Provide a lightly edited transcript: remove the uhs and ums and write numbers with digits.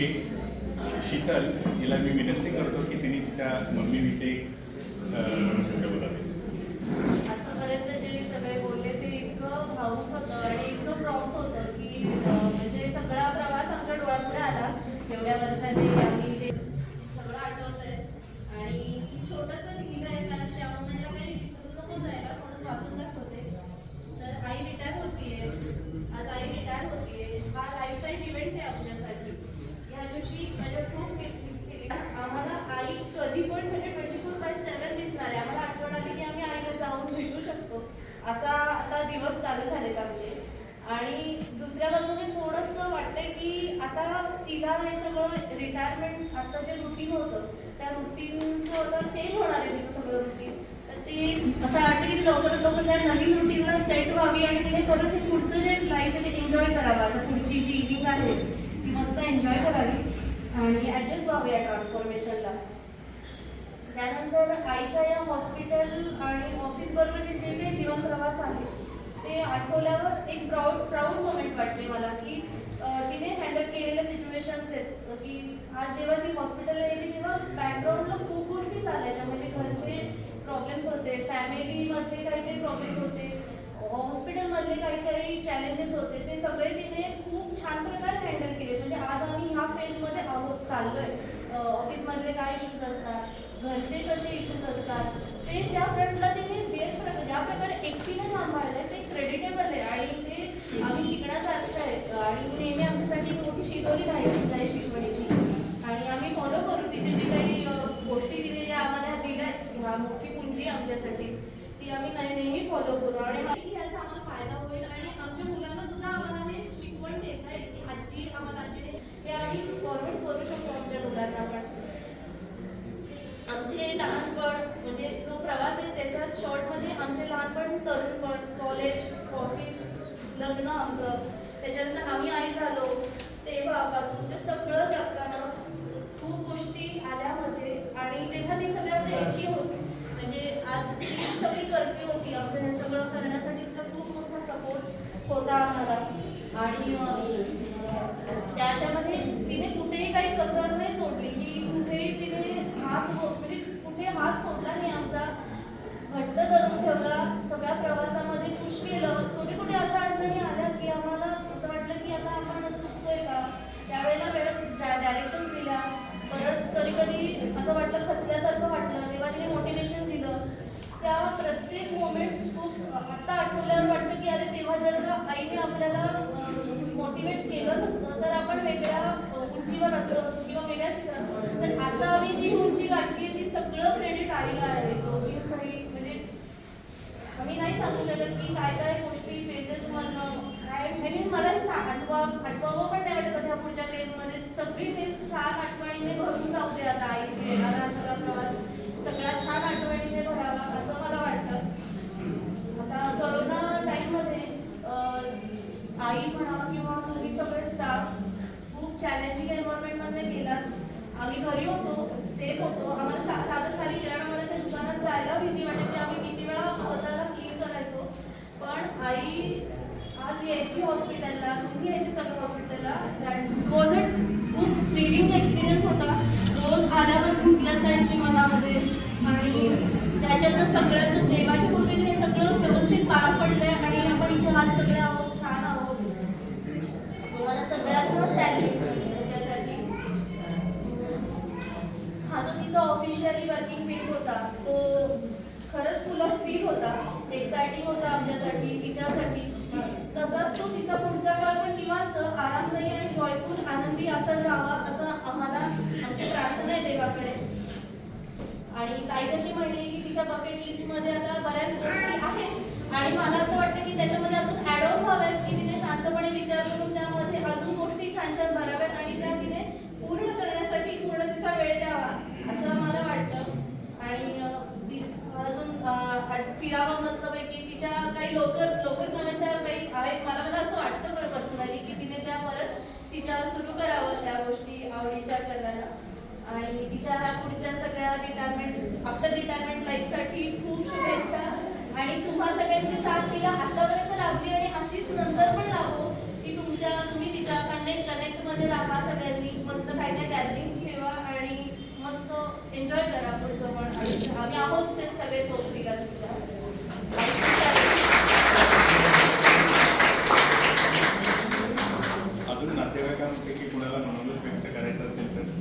मुलगी शीतल हिला मी विनंती करतो की तिने तिच्या मम्मीविषयी शब्द बोलावे. आतापर्यंत जे सगळे बोलले ते इतकं भावूक होतं आणि इतकं प्राऊड होतं की म्हणजे सगळा प्रवास आमच्या डोळ्यापुढे आला. एवढ्या वर्षाने आम्ही जे सगळं आठवतंय आणि छोटंसं लिहिलं आहे कारण त्या मोमेंटला काही विसरून नको जायला म्हणून वाचून दाखवते. तर आई रिटायर होतीये, आज आई रिटायर होतीये. हा लाईफ टाईम इव्हेंट आहे आमच्यासाठी. ह्या दिवशी माझ्या खूप मिस केली. आम्हाला आई कधी पण म्हणजे 24/7 दिसणार आहे. आम्हाला आठवण आली की आम्ही आईला जाऊन भेटू शकतो असा आता दिवस चालू झालेत आमचे. आणि दुसऱ्या बाजूने थोडंसं वाटतंय की आता तिला हे सगळं रिटायरमेंट आता जे रुटीन होतं त्या रुटीनचं आता चेंज होणार आहे तिचं सगळं रुटीन. तर ते असं वाटतं की ती लवकरात लवकर त्या नवीन रुटीनला सेट व्हावी आणि तिने परत हे पुढचं जे लाईफ आहे ते एन्जॉय करावं. आता पुढची जी इव्हिंग आहे ती मस्त एन्जॉय करावी आणि ॲडजस्ट व्हावी या ट्रान्सफॉर्मेशनला. त्यानंतर आईच्या या हॉस्पिटल आणि ऑफिस बरोबरचे जे काही जीवन प्रवास आहे ते आठवल्यावर एक प्राऊड मोमेंट वाटते मला की तिने हँडल केलेल्या सिच्युएशन्स आहेत की आज जेव्हा ती हॉस्पिटलला यायची तेव्हा बॅकग्राऊंडला खूप गोष्टी चालायच्या. म्हणजे घरचे प्रॉब्लेम्स होते, फॅमिलीमध्ये काही काही प्रॉब्लेम्स होते, हॉस्पिटलमधले काही काही चॅलेंजेस होते. ते सगळे तिने खूप छान प्रकारे हँडल केले. म्हणजे आज आम्ही ह्या फेजमध्ये आहोत, चाललोय. ऑफिसमधले काय इश्यूज असतात, घरचे कसे इश्यूज असतात, ते त्या फ्रंटला तिने ज्या प्रकारे एकटीने सांभाळलंय ते क्रेडिटेबल आहे आणि ते आम्ही शिकण्यासारखं आहे. आणि नेहमी आमच्यासाठी मोठी शिदोरी राहील तिच्या शिकवणीची आणि आम्ही फॉलो करू तिचे जे काही गोष्टी तिने ज्या आम्हाला दिल्या ह्या मोठी पुंजी आमच्यासाठी ती आम्ही नेहमी फॉलो करू. आणि की ह्याचा आम्हाला फायदा होईल आणि आमच्या मुलांना सुद्धा आम्हाला हे शिकवण देत आहे की आजी आम्हाला आजीने हे आम्ही फॉरवर्ड करू शकतो आमच्या मुलांना पण. आमचे लहानपण म्हणजे जो प्रवास आहे त्याच्यात शॉर्टमध्ये आमचे लहानपण, तरुणपण, कॉलेज, ऑफिस, लग्न आमचं, त्याच्यानंतर आम्ही आई झालो तेव्हापासून ते सगळं जगताना खूप गोष्टी आल्यामध्ये आणि तेव्हा ती सगळ्यांना एकटी होती. म्हणजे आज ती सगळी करते होती आमचं हे सगळं करण्यासाठी तिचा खूप मोठा सपोर्ट होता आम्हाला. आणि त्याच्यामध्ये तिने कुठेही काही कसर नाही सोडली की कुठेही तिने म्हणजे कुठे हात सोडला नाही आमचा, घट्ट धरून ठेवला. सगळ्या प्रवासामध्ये खुश केलं. कुठे कुठे अशा अडचणी आल्या की आम्हाला असं वाटलं की आता आपण चुकतोय का, त्यावेळेला वेळेस डायरेक्शन दिल्या. परत कधी कधी असं वाटलं खचल्यासारखं वाटलं तेव्हा तिने मोटिवेशन दिलं. त्या प्रत्येक मोमेंट खूप आत्ता आठवल्यावर वाटतं की अरे तेव्हा जर का आईने आपल्याला मोटिवेट केलं नसतं तर आपण वेगळ्या उंचीवर असलो किंवा वेगळ्या शिकलो. तर आता आम्ही जी उंची गाठली ती सगळं क्रेडिट आईला आहे. दोघींचंही म्हणजे आम्ही नाही सांगू शकत की काय काय गोष्टी फेजेस मधनं काय म्हणजे मला हे आठवावं पण नाही वाटत ह्या पुढच्या फेजमध्ये. सगळी फेज छान आठवणीने भरून जाऊ दे. आता आईची येणारा सगळा प्रवास सगळा छान आठवणीने भरावा असं मला वाटतं. आता करोना टाईममध्ये आई म्हणा किंवा घरी सगळे स्टाफ खूप चॅलेंजिंग एन्व्हायरमेंटमध्ये गेलात. आम्ही घरी होतो, सेफ होतो. आम्हाला साधं खाली किराणा मालाच्या दुकानात जायला भीती वाटायची. आम्ही किती वेळा स्वतःला क्लीन करायचो. पण आई आज यायची हॉस्पिटलला, तुम्ही यायची सगळं हॉस्पिटलला. दॅट वॉज अ खूप थ्रिलिंग एक्सपिरियन्स होता. रोज आल्यावर भूक लागायची मनामध्ये आणि त्याच्यातनं सगळ्यात देवाच्या कृपेने हे सगळं व्यवस्थित पार पडलंय आणि आपण इथे आज सगळे आहोत, छान आहोत. तुम्हाला सगळ्यांना सॅल्यूट त्याच्यासाठी. हा जो तिचा ऑफिशियली वर्किंग फेज होता तो खरंच फुल ऑफ थ्रिल होता, एक्सायटिंग होता आमच्यासाठी, तिच्यासाठी. तसाच तो तिचा पुढचा काळ पण निवांत, आरामदायी आणि जॉयफुल, आनंदी असा जावा असं आम्हाला आमची प्रार्थना आहे देवाकडे. आणि ताई जशी म्हणली की तिच्या बकेट लिस्टमध्ये आता बऱ्याच गोष्टी आहेत आणि मला असं वाटतं की त्याच्यामध्ये अजून ॲड ऑन व्हाव्यात की तिने शांतपणे विचार करून त्यामध्ये अजून गोष्टी छान छान भराव्यात आणि त्या तिने पूर्ण करण्यासाठी पूर्ण तिचा वेळ द्यावा असं मला वाटतं. आणि अजून फिरावं मस्तपैकी. तिच्या काही लोकर कामाच्या काही आहेत मला असं वाटतं बरं पर्सनली की तिने त्या परत तिच्या सुरू करावं त्या गोष्टी आवडीच्या करायला. आणि तिच्या पुढच्या सगळ्या आफ्टर रिटायरमेंट लाईफसाठी खूप शुभेच्छा. आणि तुम्हा सगळ्यांची साथ तिला आतापर्यंत लाभली आणि अशीच नंतर पण लाभो की तुम्ही तिच्या कनेक्टमध्ये राहा सगळ्यांनी मस्त. तुमचं पण आणि आम्ही आहोत सगळे सोबतीला तुमच्या. अजून नातेवाईकांपैकी कुणाला मनोगत व्यक्त करायचं असेल तर